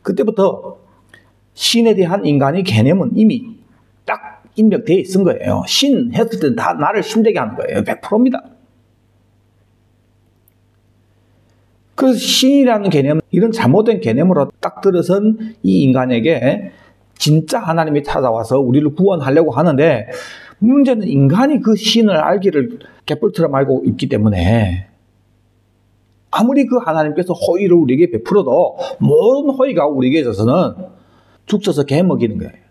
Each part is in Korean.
그때부터 신에 대한 인간의 개념은 이미 딱 입력되어 있은 거예요. 신 했을 때는 다 나를 신되게 하는 거예요. 100%입니다. 그래서 신이라는 개념, 이런 잘못된 개념으로 딱 들어선 이 인간에게 진짜 하나님이 찾아와서 우리를 구원하려고 하는데, 문제는 인간이 그 신을 알기를 개뿔처럼 알고 있기 때문에 아무리 그 하나님께서 호의를 우리에게 베풀어도 모든 호의가 우리에게 있어서는 죽 서서 개 먹이는 거예요.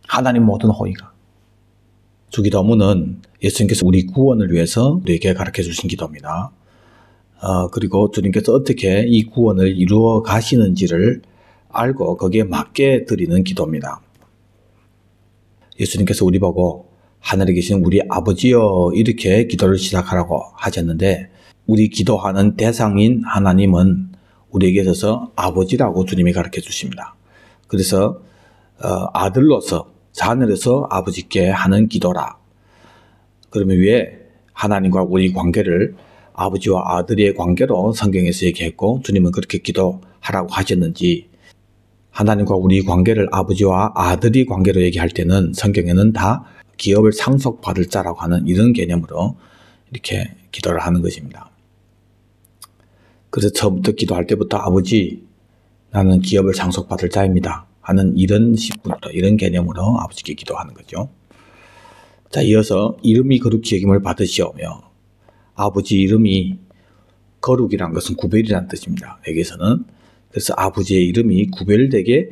하나님 모든 호의가. 주기도문은 예수님께서 우리 구원을 위해서 우리에게 가르쳐 주신 기도입니다. 그리고 주님께서 어떻게 이 구원을 이루어 가시는지를 알고 거기에 맞게 드리는 기도입니다. 예수님께서 우리 보고 하늘에 계신 우리 아버지여 이렇게 기도를 시작하라고 하셨는데, 우리 기도하는 대상인 하나님은 우리에게 있어서 아버지라고 주님이 가르쳐 주십니다. 그래서 아들로서, 자녀로서 아버지께 하는 기도라. 그러면 왜 하나님과 우리 관계를 아버지와 아들의 관계로 성경에서 얘기했고 주님은 그렇게 기도하라고 하셨는지, 하나님과 우리 관계를 아버지와 아들의 관계로 얘기할 때는 성경에는 다 기업을 상속받을 자라고 하는 이런 개념으로 이렇게 기도를 하는 것입니다. 그래서 처음부터 기도할 때부터 아버지, 나는 기업을 상속받을 자입니다 하는 이런 식으로, 이런 개념으로 아버지께 기도하는 거죠. 자, 이어서 이름이 거룩히 여김을 받으시오며, 아버지 이름이, 거룩이란 것은 구별이라는 뜻입니다. 여기서는. 그래서 아버지의 이름이 구별되게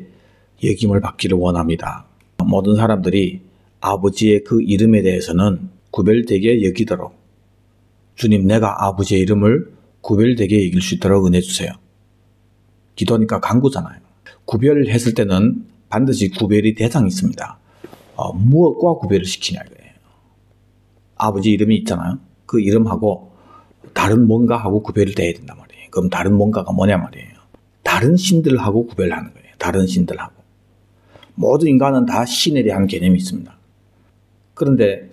여김을 받기를 원합니다. 모든 사람들이 아버지의 그 이름에 대해서는 구별되게 여기도록, 주님 내가 아버지의 이름을 구별되게 여길 수 있도록 은혜 주세요. 기도하니까 간구잖아요. 구별했을 때는 반드시 구별이 대상이 있습니다. 무엇과 구별을 시키냐 이거예요. 아버지 이름이 있잖아요. 그 이름하고 다른 뭔가하고 구별이 돼야 된단 말이에요. 그럼 다른 뭔가가 뭐냐 말이에요. 다른 신들하고 구별하는 거예요. 다른 신들하고. 모든 인간은 다 신에 대한 개념이 있습니다. 그런데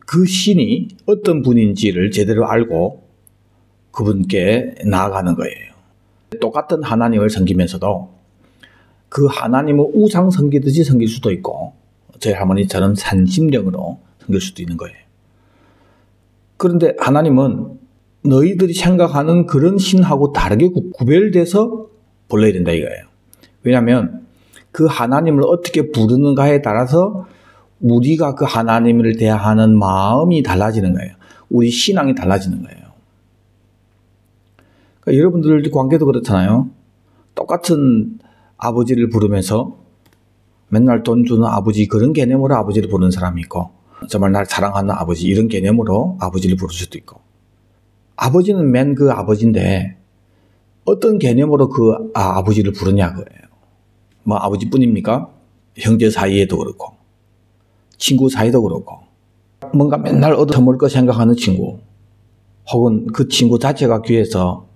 그 신이 어떤 분인지를 제대로 알고 그분께 나아가는 거예요. 똑같은 하나님을 섬기면서도 그 하나님을 우상 섬기듯이 섬길 수도 있고, 저희 할머니처럼 산심령으로 섬길 수도 있는 거예요. 그런데 하나님은 너희들이 생각하는 그런 신하고 다르게 구별돼서 불러야 된다 이거예요. 왜냐하면 그 하나님을 어떻게 부르는가에 따라서 우리가 그 하나님을 대하는 마음이 달라지는 거예요. 우리 신앙이 달라지는 거예요. 그러니까 여러분들 관계도 그렇잖아요. 똑같은 아버지를 부르면서 맨날 돈 주는 아버지, 그런 개념으로 아버지를 부르는 사람이 있고, 정말 날 사랑하는 아버지, 이런 개념으로 아버지를 부를 수도 있고. 아버지는 맨 그 아버지인데 어떤 개념으로 그 아버지를 부르냐 그거예요. 뭐 아버지뿐입니까? 형제 사이에도 그렇고 친구 사이도 그렇고, 뭔가 맨날 얻어먹을 거 생각하는 친구, 혹은 그 친구 자체가 귀해서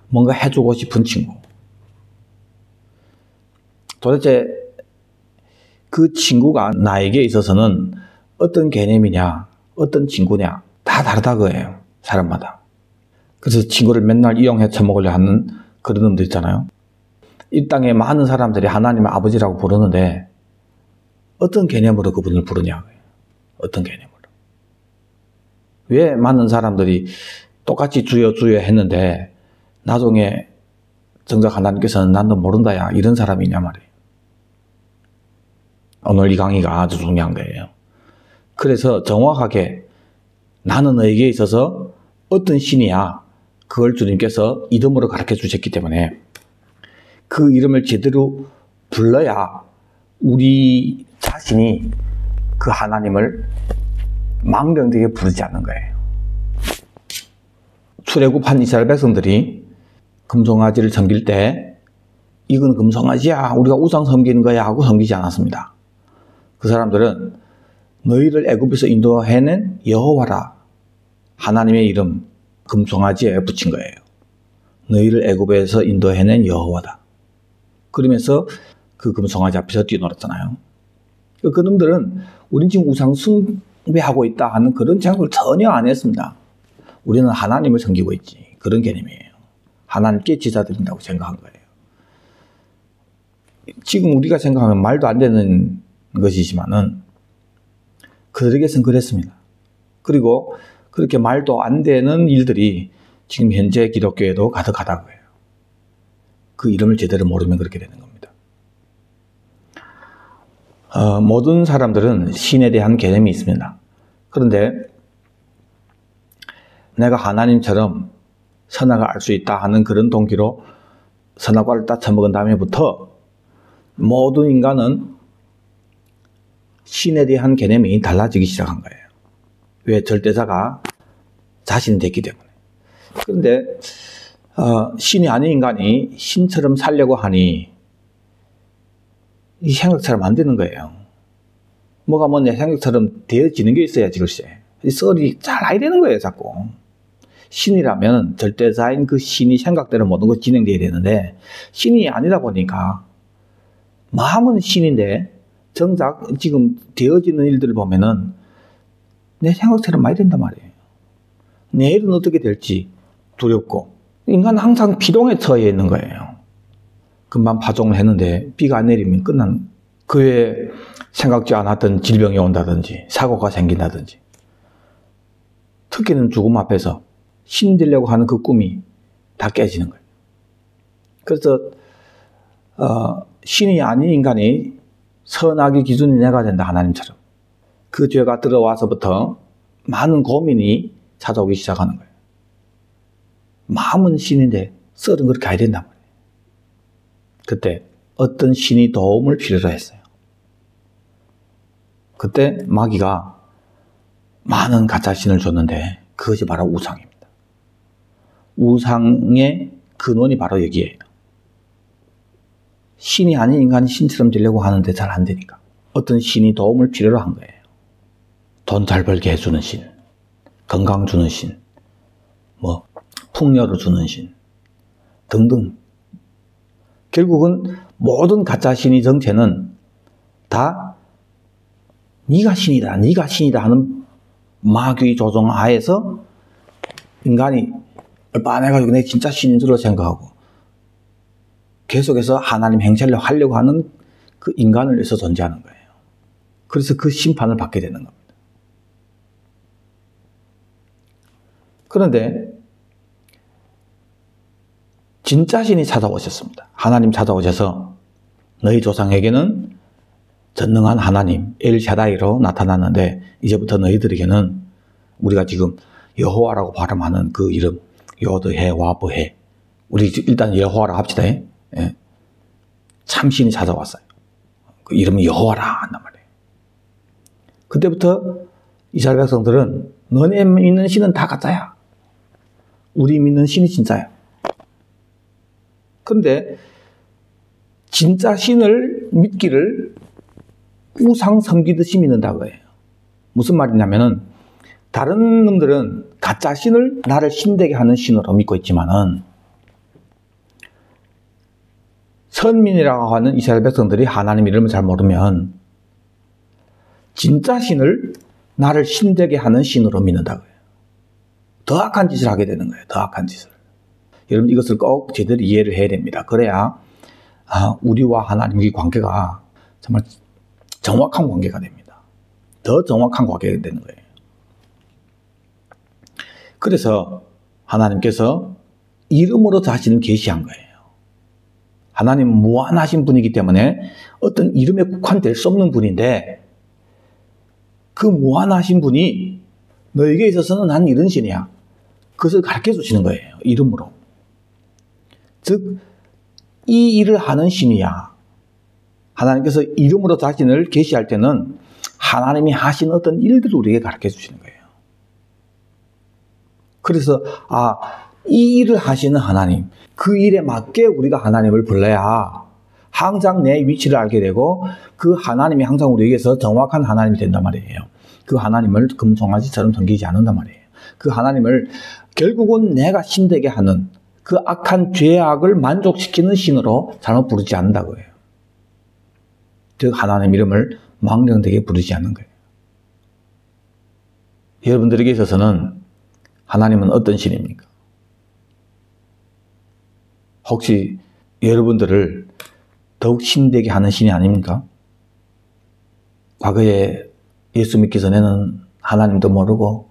뭔가 해주고 싶은 친구. 도대체 그 친구가 나에게 있어서는 어떤 개념이냐, 어떤 친구냐, 다 다르다 그거예요. 사람마다. 그래서 친구를 맨날 이용해 처먹으려 하는 그런 놈들 있잖아요. 이 땅에 많은 사람들이 하나님을 아버지라고 부르는데 어떤 개념으로 그분을 부르냐. 어떤 개념으로. 왜 많은 사람들이 똑같이 주여 주여 했는데 나중에 정작 하나님께서는 난 너 모른다 야 이런 사람이냐 말이에요. 오늘 이 강의가 아주 중요한 거예요. 그래서 정확하게 나는 너에게 있어서 어떤 신이야, 그걸 주님께서 이름으로 가르쳐 주셨기 때문에 그 이름을 제대로 불러야 우리 자신이 그 하나님을 망령되게 부르지 않는 거예요. 출애굽한 이스라엘 백성들이 금송아지를 섬길 때 이건 금송아지야, 우리가 우상 섬기는 거야 하고 섬기지 않았습니다. 그 사람들은 너희를 애굽에서 인도해낸 여호와라, 하나님의 이름 금송아지에 붙인 거예요. 너희를 애굽에서 인도해낸 여호와다. 그러면서 그 금송아지 앞에서 뛰어놀았잖아요. 그 놈들은 우린 지금 우상 숭배하고 있다 하는 그런 생각을 전혀 안 했습니다. 우리는 하나님을 섬기고 있지, 그런 개념이에요. 하나님께 제사 드린다고 생각한 거예요. 지금 우리가 생각하면 말도 안 되는 것이지만은 그들에게서는 그랬습니다. 그리고 그렇게 말도 안 되는 일들이 지금 현재 기독교에도 가득하다고 해요. 그 이름을 제대로 모르면 그렇게 되는 겁니다. 모든 사람들은 신에 대한 개념이 있습니다. 그런데 내가 하나님처럼 선악을 알 수 있다 하는 그런 동기로 선악과를 딱 처먹은 다음에부터 모든 인간은 신에 대한 개념이 달라지기 시작한 거예요. 왜? 절대자가 자신이 됐기 때문에. 그런데 신이 아닌 인간이 신처럼 살려고 하니 이 생각처럼 안 되는 거예요. 뭐가 뭐 내 생각처럼 되어지는 게 있어야지 글쎄. 이 썰이 잘 아야 되는 거예요 자꾸. 신이라면 절대자인 그 신이 생각대로 모든 것이 진행돼야 되는데 신이 아니다 보니까 마음은 신인데 정작 지금 되어지는 일들을 보면은 내 생각처럼 많이 된단 말이에요. 내일은 어떻게 될지 두렵고 인간은 항상 피동에 처해 있는 거예요. 금방 파종을 했는데 비가 안 내리면 끝난 그 외에 생각지 않았던 질병이 온다든지 사고가 생긴다든지 특히는 죽음 앞에서 신 되려고 하는 그 꿈이 다 깨지는 거예요. 그래서 신이 아닌 인간이 선악의 기준이 내가 된다 하나님처럼 그 죄가 들어와서부터 많은 고민이 찾아오기 시작하는 거예요. 마음은 신인데 썰은 그렇게 해야 된단 말이에요. 그때 어떤 신이 도움을 필요로 했어요. 그때 마귀가 많은 가짜 신을 줬는데 그것이 바로 우상입니다. 우상의 근원이 바로 여기에요. 신이 아닌 인간이 신처럼 되려고 하는데 잘 안 되니까 어떤 신이 도움을 필요로 한 거예요. 돈 잘 벌게 해주는 신, 건강 주는 신, 뭐 풍요를 주는 신 등등. 결국은 모든 가짜 신의 정체는 다 네가 신이다, 네가 신이다 하는 마귀 조종 하에서 인간이 빤해가지고 내 진짜 신인 줄로 생각하고 계속해서 하나님 행세를 하려고 하는 그 인간을 위해서 존재하는 거예요. 그래서 그 심판을 받게 되는 겁니다. 그런데 진짜 신이 찾아오셨습니다. 하나님 찾아오셔서 너희 조상에게는 전능한 하나님 엘샤다이로 나타났는데 이제부터 너희들에게는 우리가 지금 여호와라고 발음하는 그 이름 요드해 와브해 우리 일단 여호와라 합시다. 예. 참신이 찾아왔어요. 그 이름이 여호와라 한단 말이에요. 그때부터 이스라엘 백성들은 너네 믿는 신은 다 가짜야. 우리 믿는 신이 진짜야. 그런데 진짜 신을 믿기를 우상 섬기듯이 믿는다고 해요. 무슨 말이냐면은 다른 놈들은 가짜 신을 나를 신되게 하는 신으로 믿고 있지만은 선민이라고 하는 이스라엘 백성들이 하나님 이름을 잘 모르면 진짜 신을 나를 신되게 하는 신으로 믿는다고 해요. 더 악한 짓을 하게 되는 거예요. 더 악한 짓을. 여러분 이것을 꼭 제대로 이해를 해야 됩니다. 그래야 우리와 하나님의 관계가 정말 정확한 관계가 됩니다. 더 정확한 관계가 되는 거예요. 그래서 하나님께서 이름으로 자신을 계시한 거예요. 하나님은 무한하신 분이기 때문에 어떤 이름에 국한될 수 없는 분인데 그 무한하신 분이 너에게 있어서는 난 이런 신이야. 그것을 가르쳐 주시는 거예요. 이름으로. 즉, 이 일을 하는 신이야. 하나님께서 이름으로 자신을 계시할 때는 하나님이 하신 어떤 일들을 우리에게 가르쳐 주시는 거예요. 그래서 이 일을 하시는 하나님, 그 일에 맞게 우리가 하나님을 불러야 항상 내 위치를 알게 되고 그 하나님이 항상 우리에게서 정확한 하나님이 된단 말이에요. 그 하나님을 금송아지처럼 섬기지 않는단 말이에요. 그 하나님을 결국은 내가 신되게 하는 그 악한 죄악을 만족시키는 신으로 잘못 부르지 않는다고 해요. 즉 하나님 이름을 망령되게 부르지 않는 거예요. 여러분들에게 있어서는 하나님은 어떤 신입니까? 혹시 여러분들을 더욱 신되게 하는 신이 아닙니까? 과거에 예수 믿기 전에는 하나님도 모르고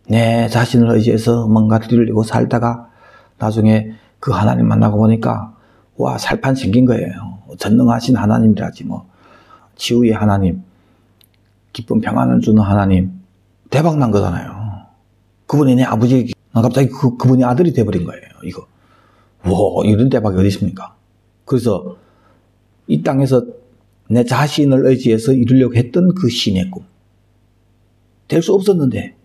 내 자신을 의지해서 뭔가를 이루려고 살다가 나중에 그 하나님 만나고 보니까 와, 살판 생긴 거예요. 전능하신 하나님이라지 뭐. 치유의 하나님, 기쁨 평안을 주는 하나님, 대박 난 거잖아요. 그분이 내 아버지, 갑자기 그분이 아들이 돼버린 거예요. 이거. 와, 이런 대박이 어디 있습니까? 그래서 이 땅에서 내 자신을 의지해서 이루려고 했던 그 신의 꿈. 될 수 없었는데,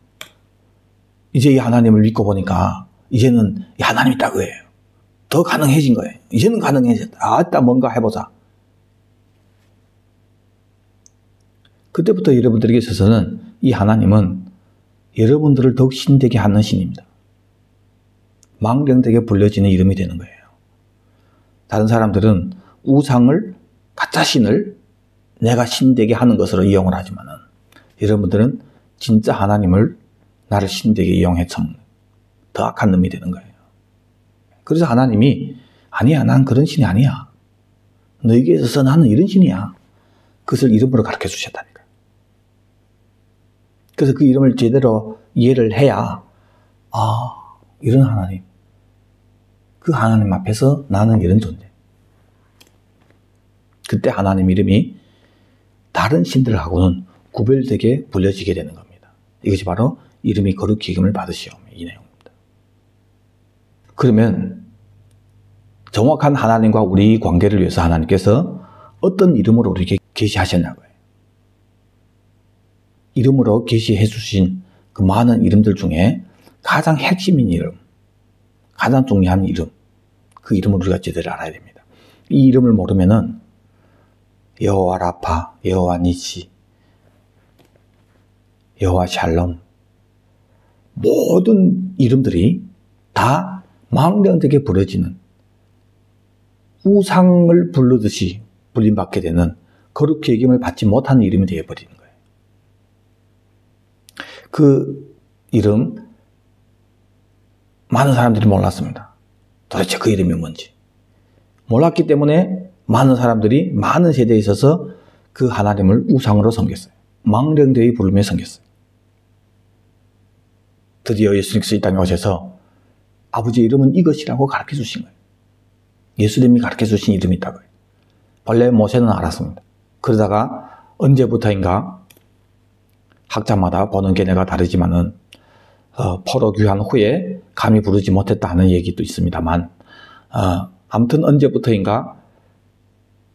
이제 이 하나님을 믿고 보니까, 이제는 이 하나님이 있다 그거예요. 더 가능해진 거예요. 이제는 가능해졌다. 아따, 뭔가 해보자. 그때부터 여러분들에게 있어서는 이 하나님은 여러분들을 더욱 신되게 하는 신입니다. 망령되게 불려지는 이름이 되는 거예요. 다른 사람들은 우상을, 가짜신을 내가 신되게 하는 것으로 이용을 하지만은 여러분들은 진짜 하나님을 나를 신되게 이용해 참 더 악한 놈이 되는 거예요. 그래서 하나님이 아니야, 난 그런 신이 아니야. 너에게 있어서 나는 이런 신이야. 그것을 이름으로 가르쳐 주셨다니까요. 그래서 그 이름을 제대로 이해를 해야 이런 하나님, 그 하나님 앞에서 나는 이런 존재. 그때 하나님 이름이 다른 신들하고는 구별되게 불려지게 되는 겁니다. 이것이 바로 이름이 거룩히 여김을 받으시오며 이 내용입니다. 그러면 정확한 하나님과 우리 관계를 위해서 하나님께서 어떤 이름으로 우리에게 계시하셨냐고요. 이름으로 계시해 주신 그 많은 이름들 중에 가장 핵심인 이름, 가장 중요한 이름, 그 이름을 우리가 제대로 알아야 됩니다. 이 이름을 모르면은 여호와 라파, 여호와 니시, 여호와 샬롬, 모든 이름들이 다 망령되게 부려지는, 우상을 부르듯이 불림받게 되는 거룩히 여김을 받지 못하는 이름이 되어버리는 거예요. 그 이름 많은 사람들이 몰랐습니다. 도대체 그 이름이 뭔지 몰랐기 때문에 많은 사람들이 많은 세대에 있어서 그 하나님을 우상으로 섬겼어요. 망령되이 부르며 섬겼어요. 드디어 예수님께서 이 땅에 오셔서 아버지 이름은 이것이라고 가르쳐 주신 거예요. 예수님이 가르쳐 주신 이름이 있다고요. 원래 모세는 알았습니다. 그러다가 언제부터인가 학자마다 보는 견해가 다르지만은 포로 귀환 후에 감히 부르지 못했다는 얘기도 있습니다만 아무튼 언제부터인가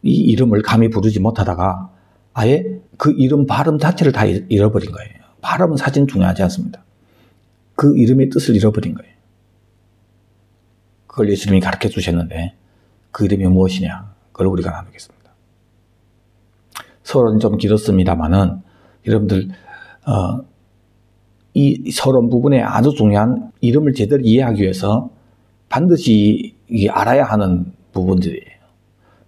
이 이름을 감히 부르지 못하다가 아예 그 이름 발음 자체를 다 잃어버린 거예요. 발음은 사실 중요하지 않습니다. 그 이름의 뜻을 잃어버린 거예요. 그걸 예수님이 가르쳐 주셨는데 그 이름이 무엇이냐? 그걸 우리가 나누겠습니다. 서론이 좀 길었습니다만은 여러분들 이 서론 부분에 아주 중요한 이름을 제대로 이해하기 위해서 반드시 알아야 하는 부분들이에요.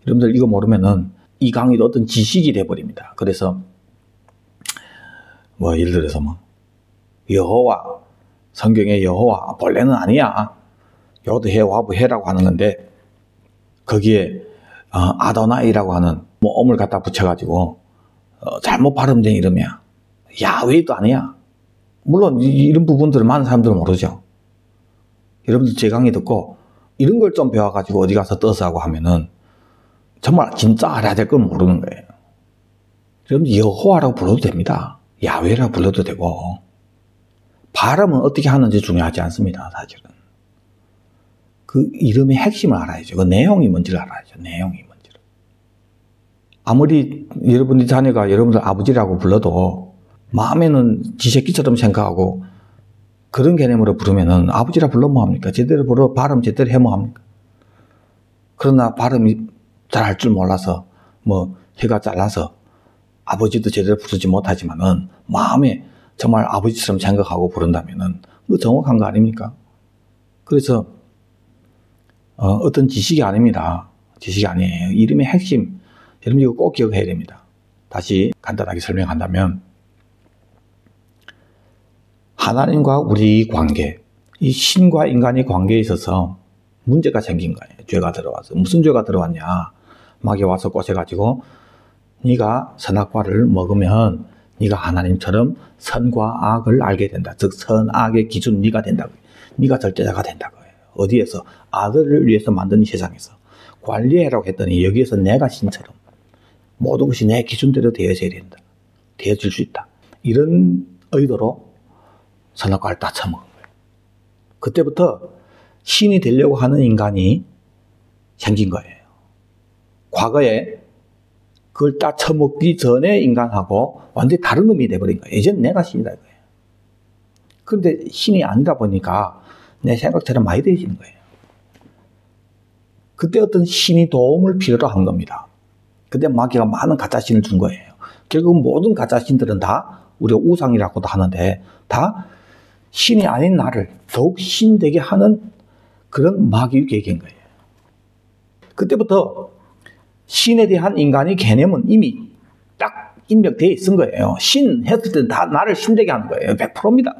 여러분들 이거 모르면은 이 강의도 어떤 지식이 돼버립니다. 그래서 뭐 예를 들어서 뭐 여호와, 성경의 여호와 본래는 아니야. 요드해 와브해라고 하는 건데 거기에 아도나이라고 하는 뭐 엄을 갖다 붙여가지고 잘못 발음된 이름이야. 야훼도 아니야. 물론 이런 부분들을 많은 사람들은 모르죠. 여러분들 제 강의 듣고 이런 걸 좀 배워가지고 어디 가서 떠서 하고 하면은 정말 진짜 알아야 될 걸 모르는 거예요. 여러분들 여호와라고 불러도 됩니다. 야훼라고 불러도 되고 발음은 어떻게 하는지 중요하지 않습니다. 사실은. 그 이름의 핵심을 알아야죠. 그 내용이 뭔지를 알아야죠. 내용이 뭔지를. 아무리 여러분의 자녀가 여러분들 아버지라고 불러도 마음에는 지 새끼처럼 생각하고 그런 개념으로 부르면은 아버지라 불러 뭐합니까? 제대로 불러 발음 제대로 해 뭐합니까? 그러나 발음이 잘 할 줄 몰라서 뭐 혀가 잘라서 아버지도 제대로 부르지 못하지만은 마음에 정말 아버지처럼 생각하고 부른다면은 그거 정확한 거 아닙니까? 그래서 어떤 지식이 아닙니다. 지식이 아니에요. 이름의 핵심. 여러분 이거 꼭 기억해야 됩니다. 다시 간단하게 설명한다면 하나님과 우리 관계, 이 신과 인간의 관계에 있어서 문제가 생긴 거예요. 죄가 들어와서. 무슨 죄가 들어왔냐? 마귀 와서 꼬셔가지고 네가 선악과를 먹으면 네가 하나님처럼 선과 악을 알게 된다. 즉 선악의 기준 네가 된다고. 네가 절대자가 된다고 해요. 어디에서? 아들을 위해서 만든 이 세상에서 관리해라고 했더니 여기에서 내가 신처럼 모든 것이 내 기준대로 되어져야 된다. 되어질 수 있다. 이런 의도로 선악과를 다 처먹은 거예요. 그때부터 신이 되려고 하는 인간이 생긴 거예요. 과거에 그걸 딱 처먹기 전에 인간하고 완전히 다른 놈이 돼버린 거예요. 이제는 내가 신이다 이거예요. 그런데 신이 아니다 보니까 내 생각처럼 많이 되어지는 거예요. 그때 어떤 신이 도움을 필요로 한 겁니다. 그때 마귀가 많은 가짜신을 준 거예요. 결국 모든 가짜신들은 다 우리가 우상이라고도 하는데 다 신이 아닌 나를 더욱 신되게 하는 그런 마귀의 계획인 거예요. 그때부터 신에 대한 인간의 개념은 이미 딱 입력되어 있은 거예요. 신 했을 때 다 나를 신되게 하는 거예요. 100%입니다.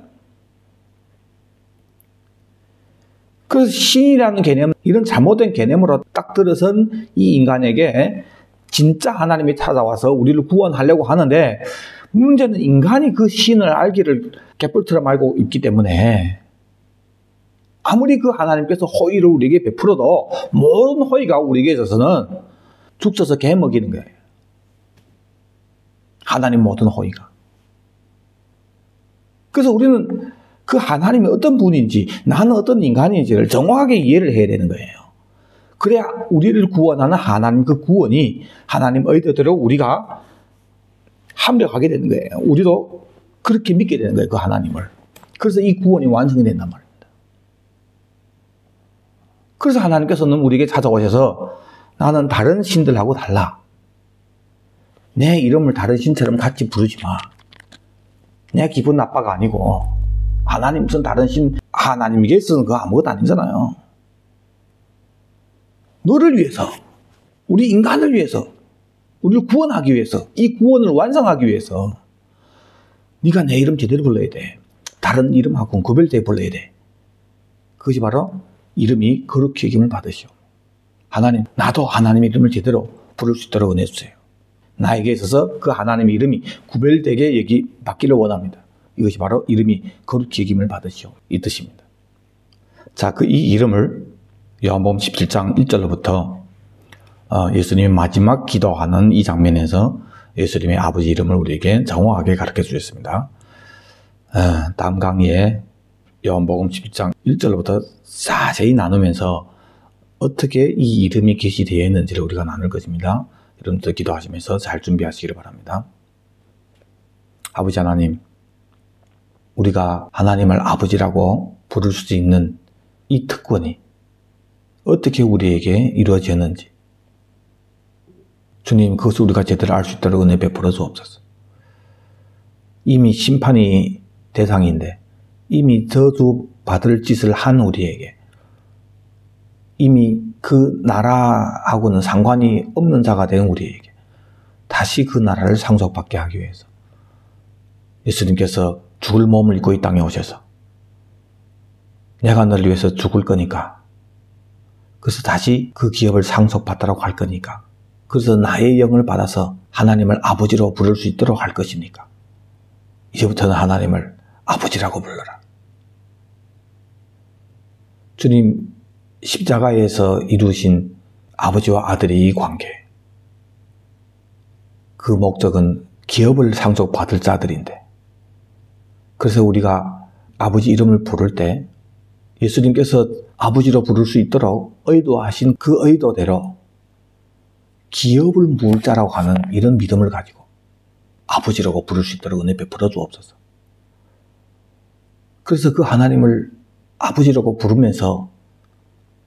그래서 신이라는 개념, 이런 잘못된 개념으로 딱 들어선 이 인간에게 진짜 하나님이 찾아와서 우리를 구원하려고 하는데 문제는 인간이 그 신을 알기를 개뿔처럼 알고 있기 때문에 아무리 그 하나님께서 호의를 우리에게 베풀어도 모든 호의가 우리에게 있어서는 죽 써서 개 먹이는 거예요. 하나님 모든 호의가. 그래서 우리는 그 하나님이 어떤 분인지 나는 어떤 인간인지를 정확하게 이해를 해야 되는 거예요. 그래야 우리를 구원하는 하나님 그 구원이 하나님 의도대로 우리가 합력하게 되는 거예요. 우리도 그렇게 믿게 되는 거예요. 그 하나님을. 그래서 이 구원이 완성이 된단 말입니다. 그래서 하나님께서는 우리에게 찾아오셔서 나는 다른 신들하고 달라. 내 이름을 다른 신처럼 같이 부르지 마. 내 기분 나빠가 아니고 하나님 무슨 다른 신, 하나님에게서는 그거 아무것도 아니잖아요. 너를 위해서, 우리 인간을 위해서, 우리를 구원하기 위해서, 이 구원을 완성하기 위해서 네가 내 이름 제대로 불러야 돼. 다른 이름하고는 구별되어 불러야 돼. 그것이 바로 이름이 거룩히 여김을 받으시오. 하나님, 나도 하나님의 이름을 제대로 부를 수 있도록 은혜 주세요. 나에게 있어서 그 하나님의 이름이 구별되게 받기를 원합니다. 이것이 바로 이름이 거룩히 여김을 받으시오. 이 뜻입니다. 자, 이 이름을 요한복음 17장 1절로부터 예수님이 마지막 기도하는 이 장면에서 예수님의 아버지 이름을 우리에게 정확하게 가르쳐 주셨습니다. 다음 강의에 요한복음 17장 1절로부터 자세히 나누면서 어떻게 이 이름이 계시되어 있는지를 우리가 나눌 것입니다. 여러분들 기도하시면서 잘 준비하시기를 바랍니다. 아버지 하나님, 우리가 하나님을 아버지라고 부를 수 있는 이 특권이 어떻게 우리에게 이루어졌는지 주님, 그것을 우리가 제대로 알 수 있도록 은혜 베풀어 주옵소서. 이미 심판이 대상인데 이미 저주받을 짓을 한 우리에게 이미 그 나라하고는 상관이 없는 자가 된 우리에게 다시 그 나라를 상속받게 하기 위해서 예수님께서 죽을 몸을 입고 이 땅에 오셔서 내가 너를 위해서 죽을 거니까, 그래서 다시 그 기업을 상속받도록 할 거니까, 그래서 나의 영을 받아서 하나님을 아버지로 부를 수 있도록 할 것이니까 이제부터는 하나님을 아버지라고 불러라. 주님, 십자가에서 이루신 아버지와 아들의 이 관계, 그 목적은 기업을 상속받을 자들인데, 그래서 우리가 아버지 이름을 부를 때 예수님께서 아버지로 부를 수 있도록 의도하신 그 의도대로 기업을 물 자라고 하는 이런 믿음을 가지고 아버지라고 부를 수 있도록 은혜 베풀어 주옵소서. 그래서 그 하나님을 아버지라고 부르면서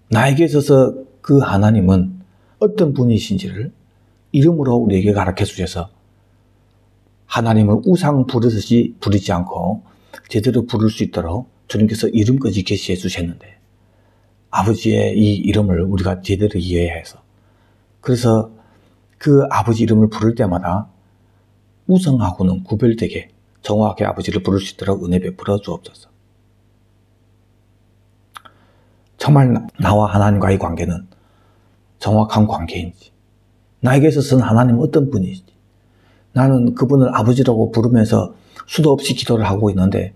나에게 있어서 그 하나님은 어떤 분이신지를 이름으로 우리에게 가르쳐 주셔서 하나님을 우상 부르듯이 부르지 않고 제대로 부를 수 있도록 주님께서 이름까지 계시해 주셨는데, 아버지의 이 이름을 우리가 제대로 이해해서, 그래서 그 아버지 이름을 부를 때마다 우상하고는 구별되게 정확하게 아버지를 부를 수 있도록 은혜 베풀어 주옵소서. 정말 나와 하나님과의 관계는 정확한 관계인지, 나에게 있어서는 하나님은 어떤 분이지? 나는 그분을 아버지라고 부르면서 수도 없이 기도를 하고 있는데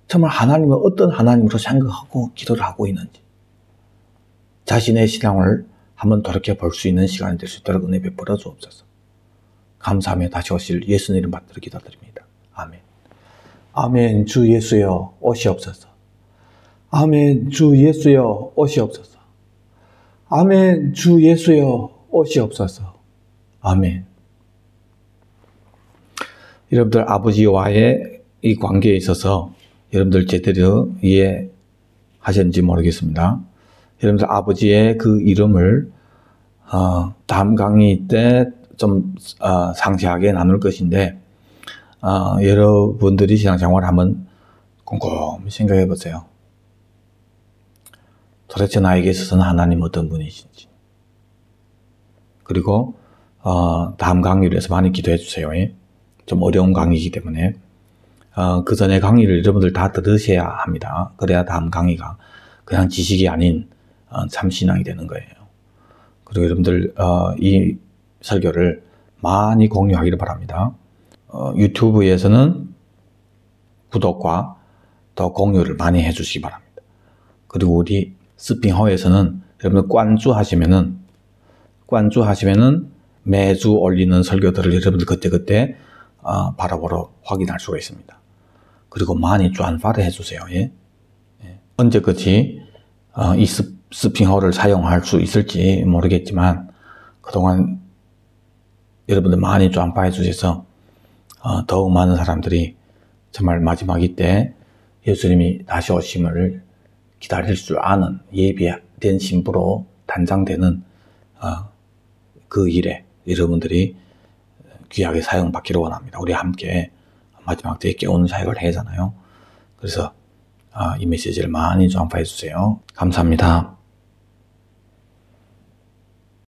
정말 하나님은 어떤 하나님으로 생각하고 기도를 하고 있는지 자신의 신앙을 한번 돌이켜 볼 수 있는 시간이 될 수 있도록 은혜 베풀어 주옵소서. 감사하며 다시 오실 예수님 이름 받들어 기도드립니다. 아멘. 아멘. 주 예수여 오시옵소서. 아멘. 주 예수여 오시옵소서. 아멘. 주 예수여 오시옵소서. 아멘. 여러분들 아버지와의 이 관계에 있어서 여러분들 제대로 이해하셨는지 모르겠습니다. 여러분들 아버지의 그 이름을 다음 강의 때 좀 상세하게 나눌 것인데 여러분들이 신앙생활을 한번 곰곰이 생각해 보세요. 도대체 나에게 있어서는 하나님 어떤 분이신지. 그리고 다음 강의를 위해서 많이 기도해 주세요. 좀 어려운 강의이기 때문에 그 전에 강의를 여러분들 다 들으셔야 합니다. 그래야 다음 강의가 그냥 지식이 아닌 참신앙이 되는 거예요. 그리고 여러분들 이 설교를 많이 공유하기를 바랍니다. 유튜브에서는 구독과 또 공유를 많이 해주시기 바랍니다. 그리고 우리 스핑허에서는 여러분들 관注하시면은 매주 올리는 설교들을 여러분들 그때그때 바로바로 확인할 수가 있습니다. 그리고 많이转发를 해주세요. 예? 언제까지 이 스핑허를 사용할 수 있을지 모르겠지만 그동안 여러분들 많이转发해 주셔서 더욱 많은 사람들이 정말 마지막이 때 예수님이 다시 오심을 기다릴 줄 아는 예비된 신부로 단장되는 그 일에 여러분들이 귀하게 사용받기를 원합니다. 우리 함께 마지막 때에 깨우는 사역을 해야 하잖아요. 그래서 이 메시지를 많이 전파해 주세요. 감사합니다.